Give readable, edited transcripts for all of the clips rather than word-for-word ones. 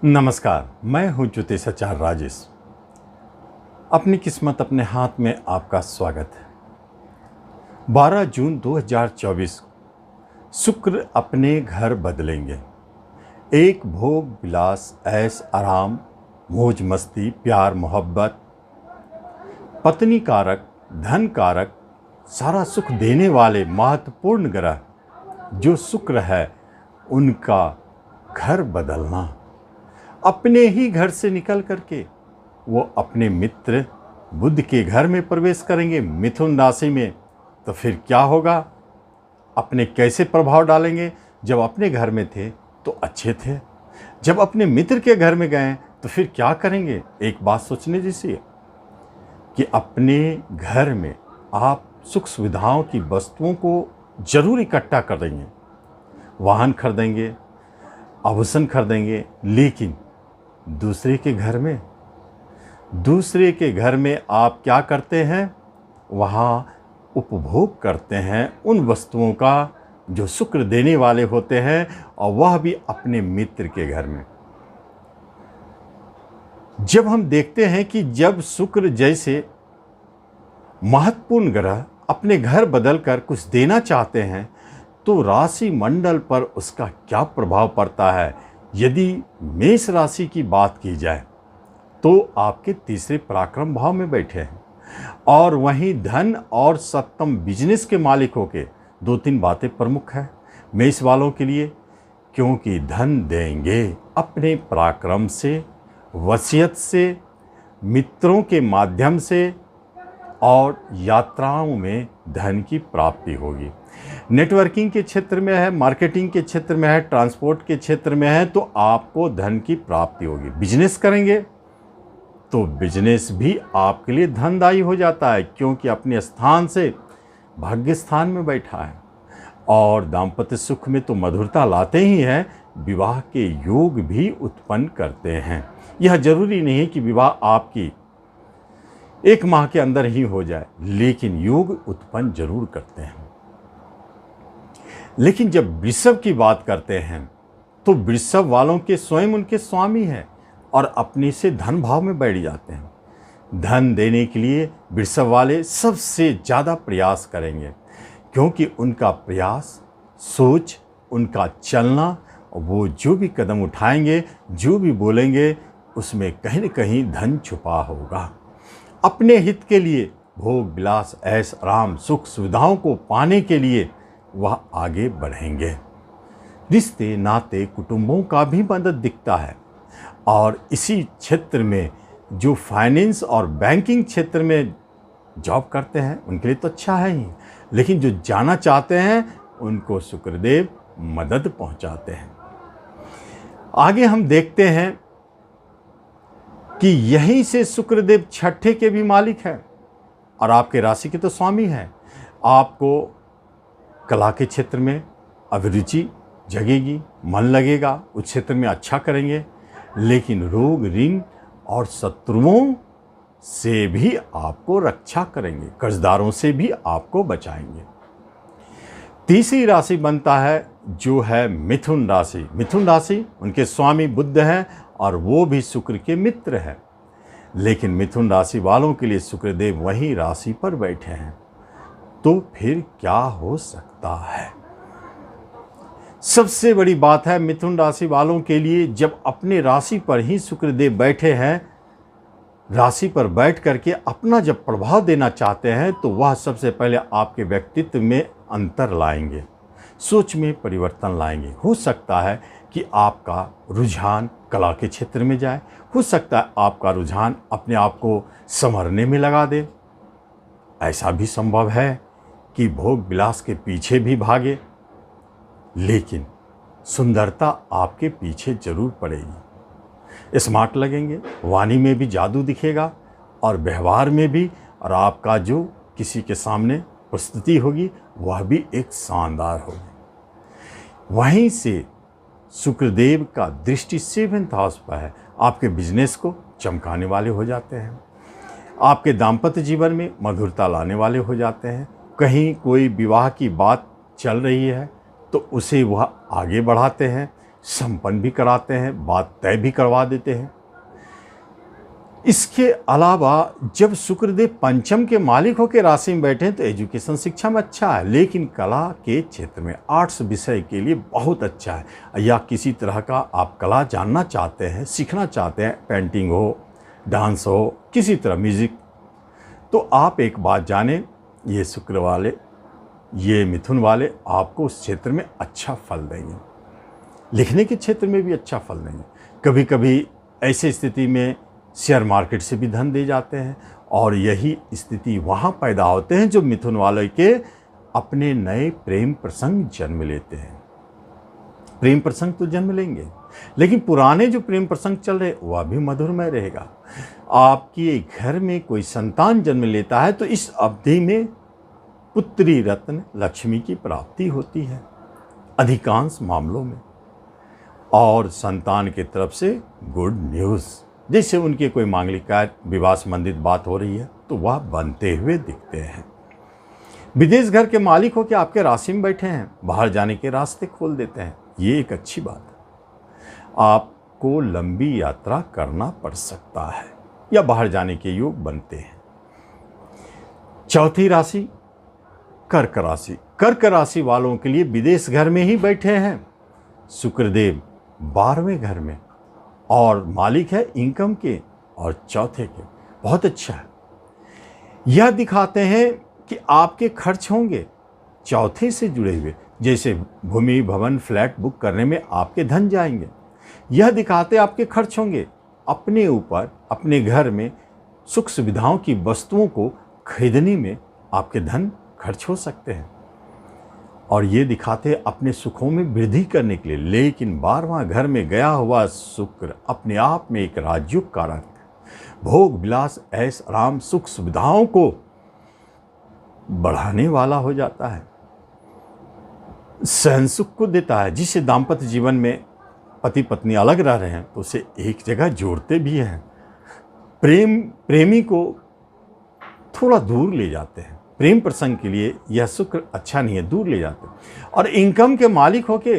नमस्कार, मैं हूं ज्योतिषाचार्य राजेश। अपनी किस्मत अपने हाथ में आपका स्वागत है। 12 जून 2024 शुक्र अपने घर बदलेंगे। एक भोग विलास, ऐश आराम, मौज मस्ती, प्यार मोहब्बत, पत्नी कारक, धन कारक, सारा सुख देने वाले महत्वपूर्ण ग्रह जो शुक्र है, उनका घर बदलना। अपने ही घर से निकल करके वो अपने मित्र बुध के घर में प्रवेश करेंगे, मिथुन राशि में। तो फिर क्या होगा, अपने कैसे प्रभाव डालेंगे? जब अपने घर में थे तो अच्छे थे, जब अपने मित्र के घर में गए तो फिर क्या करेंगे? एक बात सोचने जैसी है कि अपने घर में आप सुख सुविधाओं की वस्तुओं को जरूर इकट्ठा कर देंगे, वाहन खरीदेंगे, आभूषण खरीदेंगे, लेकिन दूसरे के घर में आप क्या करते हैं? वहाँ उपभोग करते हैं उन वस्तुओं का जो शुक्र देने वाले होते हैं, और वह भी अपने मित्र के घर में। जब हम देखते हैं कि जब शुक्र जैसे महत्वपूर्ण ग्रह अपने घर बदलकर कुछ देना चाहते हैं, तो राशि मंडल पर उसका क्या प्रभाव पड़ता है। यदि मेष राशि की बात की जाए तो आपके तीसरे पराक्रम भाव में बैठे हैं, और वहीं धन और सप्तम बिजनेस के मालिकों के 2-3 बातें प्रमुख हैं मेष वालों के लिए, क्योंकि धन देंगे अपने पराक्रम से, वसीयत से, मित्रों के माध्यम से, और यात्राओं में धन की प्राप्ति होगी। नेटवर्किंग के क्षेत्र में है, मार्केटिंग के क्षेत्र में है, ट्रांसपोर्ट के क्षेत्र में है, तो आपको धन की प्राप्ति होगी। बिजनेस करेंगे तो बिजनेस भी आपके लिए धनदायी हो जाता है, क्योंकि अपने स्थान से भाग्य स्थान में बैठा है। और दाम्पत्य सुख में तो मधुरता लाते ही हैं, विवाह के योग भी उत्पन्न करते हैं। यह जरूरी नहीं है कि विवाह आपकी 1 माह के अंदर ही हो जाए, लेकिन योग उत्पन्न जरूर करते हैं। लेकिन जब वृषभ की बात करते हैं तो वृषभ वालों के स्वयं उनके स्वामी हैं, और अपने से धन भाव में बैठ जाते हैं। धन देने के लिए वृषभ वाले सबसे ज़्यादा प्रयास करेंगे, क्योंकि उनका प्रयास, सोच, उनका चलना, वो जो भी कदम उठाएंगे, जो भी बोलेंगे, उसमें कहीं न कहीं धन छुपा होगा। अपने हित के लिए भोग विलास, ऐश आराम, सुख सुविधाओं को पाने के लिए वह आगे बढ़ेंगे। रिश्ते नाते कुटुंबों का भी मदद दिखता है, और इसी क्षेत्र में जो फाइनेंस और बैंकिंग क्षेत्र में जॉब करते हैं उनके लिए तो अच्छा है ही, लेकिन जो जाना चाहते हैं उनको शुक्रदेव मदद पहुंचाते हैं। आगे हम देखते हैं कि यहीं से शुक्रदेव छठे के भी मालिक हैं, और आपके राशि के तो स्वामी हैं। आपको कला के क्षेत्र में अभिरुचि जगेगी, मन लगेगा, उस क्षेत्र में अच्छा करेंगे, लेकिन रोग, ऋण और शत्रुओं से भी आपको रक्षा करेंगे, कर्जदारों से भी आपको बचाएंगे। तीसरी राशि बनता है जो है मिथुन राशि। मिथुन राशि उनके स्वामी बुध हैं, और वो भी शुक्र के मित्र हैं। लेकिन मिथुन राशि वालों के लिए शुक्रदेव वही राशि पर बैठे हैं, तो फिर क्या हो सकता है? सबसे बड़ी बात है मिथुन राशि वालों के लिए, जब अपने राशि पर ही शुक्रदेव बैठे हैं, राशि पर बैठ करके अपना जब प्रभाव देना चाहते हैं, तो वह सबसे पहले आपके व्यक्तित्व में अंतर लाएंगे, सोच में परिवर्तन लाएंगे। हो सकता है कि आपका रुझान कला के क्षेत्र में जाए, हो सकता है आपका रुझान अपने आप को संवरने में लगा दे। ऐसा भी संभव है कि भोग विलास के पीछे भी भागे, लेकिन सुंदरता आपके पीछे जरूर पड़ेगी। स्मार्ट लगेंगे, वाणी में भी जादू दिखेगा, और व्यवहार में भी, और आपका जो किसी के सामने प्रस्तुति होगी वह भी एक शानदार होगी। वहीं से शुक्रदेव का दृष्टि 7th हाउस पर है, आपके बिजनेस को चमकाने वाले हो जाते हैं, आपके दाम्पत्य जीवन में मधुरता लाने वाले हो जाते हैं। कहीं कोई विवाह की बात चल रही है तो उसे वह आगे बढ़ाते हैं, संपन्न भी कराते हैं, बात तय भी करवा देते हैं। इसके अलावा जब शुक्रदेव पंचम के मालिक होकर राशि में बैठे हैं तो एजुकेशन शिक्षा में अच्छा है, लेकिन कला के क्षेत्र में आर्ट्स विषय के लिए बहुत अच्छा है। या किसी तरह का आप कला जानना चाहते हैं, सीखना चाहते हैं, पेंटिंग हो, डांस हो, किसी तरह म्यूजिक, तो आप एक बात जानें, ये शुक्र वाले, ये मिथुन वाले आपको उस क्षेत्र में अच्छा फल देंगे। लिखने के क्षेत्र में भी अच्छा फल देंगे। कभी कभी ऐसी स्थिति में शेयर मार्केट से भी धन दे जाते हैं, और यही स्थिति वहाँ पैदा होते हैं जो मिथुन वाले के अपने नए प्रेम प्रसंग जन्म लेते हैं। प्रेम प्रसंग तो जन्म लेंगे, लेकिन पुराने जो प्रेम प्रसंग चल रहे वह भी मधुरमय रहेगा। आपके घर में कोई संतान जन्म लेता है तो इस अवधि में पुत्री रत्न लक्ष्मी की प्राप्ति होती है अधिकांश मामलों में, और संतान की तरफ से गुड न्यूज़, जैसे उनके कोई मांगलिक कार्य, विवाह संबंधित बात हो रही है तो वह बनते हुए दिखते हैं। विदेश घर के मालिक हो के आपके राशि में बैठे हैं, बाहर जाने के रास्ते खोल देते हैं, ये एक अच्छी बात है। आपको लंबी यात्रा करना पड़ सकता है या बाहर जाने के योग बनते हैं। चौथी राशि कर्क राशि। कर्क राशि वालों के लिए विदेश घर में ही बैठे हैं शुक्रदेव 12वें घर में, और मालिक है इनकम के और चौथे के, बहुत अच्छा है। यह दिखाते हैं कि आपके खर्च होंगे चौथे से जुड़े हुए, जैसे भूमि, भवन, फ्लैट बुक करने में आपके धन जाएंगे। यह दिखाते आपके खर्च होंगे अपने ऊपर, अपने घर में सुख सुविधाओं की वस्तुओं को खरीदने में आपके धन खर्च हो सकते हैं, और ये दिखाते अपने सुखों में वृद्धि करने के लिए। लेकिन 12वां घर में गया हुआ शुक्र अपने आप में एक राजयोग कारक, भोग विलास, ऐश आराम, सुख सुविधाओं को बढ़ाने वाला हो जाता है, सहन सुख को देता है। जिसे दाम्पत्य जीवन में पति पत्नी अलग रह रहे हैं तो उसे एक जगह जोड़ते भी हैं। प्रेमी को थोड़ा दूर ले जाते हैं, प्रेम प्रसंग के लिए यह शुक्र अच्छा नहीं है, दूर ले जाते हैं। और इनकम के मालिक होके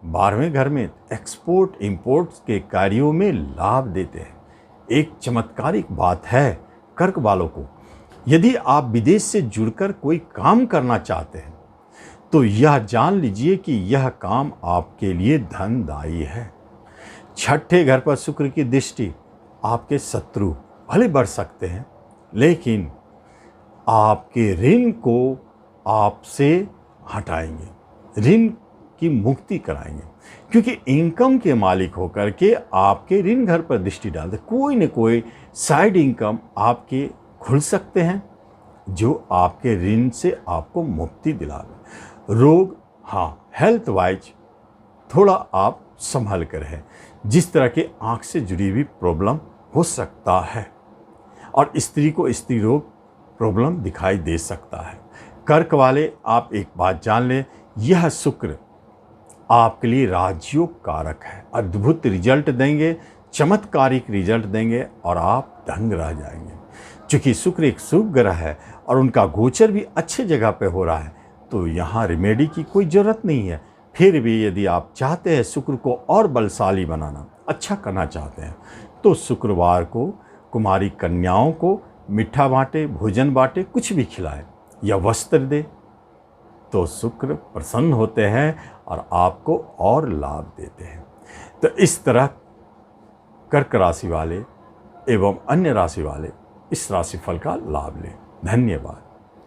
12वें घर में एक्सपोर्ट इंपोर्ट के कार्यों में लाभ देते हैं। एक चमत्कारिक बात है कर्क वालों को, यदि आप विदेश से जुड़कर कोई काम करना चाहते हैं तो यह जान लीजिए कि यह काम आपके लिए धनदायी है। छठे घर पर शुक्र की दृष्टि, आपके शत्रु भले बढ़ सकते हैं लेकिन आपके ऋण को आपसे हटाएंगे, ऋण की मुक्ति कराएंगे, क्योंकि इनकम के मालिक होकर के आपके ऋण घर पर दृष्टि डालते। कोई न कोई साइड इनकम आपके खुल सकते हैं जो आपके ऋण से आपको मुक्ति दिलावे। रोग, हाँ, हेल्थ वाइज थोड़ा आप संभल कर है, जिस तरह के आँख से जुड़ी हुई प्रॉब्लम हो सकता है, और स्त्री को स्त्री रोग प्रॉब्लम दिखाई दे सकता है। कर्क वाले आप एक बात जान लें, यह शुक्र आपके लिए राजयोग कारक है, अद्भुत रिजल्ट देंगे, चमत्कारिक रिजल्ट देंगे और आप दंग रह जाएंगे। चूँकि शुक्र एक शुभ ग्रह है और उनका गोचर भी अच्छे जगह पे हो रहा है तो यहाँ रेमेडी की कोई ज़रूरत नहीं है। फिर भी यदि आप चाहते हैं शुक्र को और बलशाली बनाना, अच्छा करना चाहते हैं, तो शुक्रवार को कुमारी कन्याओं को मीठा बांटे, भोजन बांटे, कुछ भी खिलाए या वस्त्र दे, तो शुक्र प्रसन्न होते हैं और आपको और लाभ देते हैं। तो इस तरह कर्क राशि वाले एवं अन्य राशि वाले इस राशिफल का लाभ लें। धन्यवाद।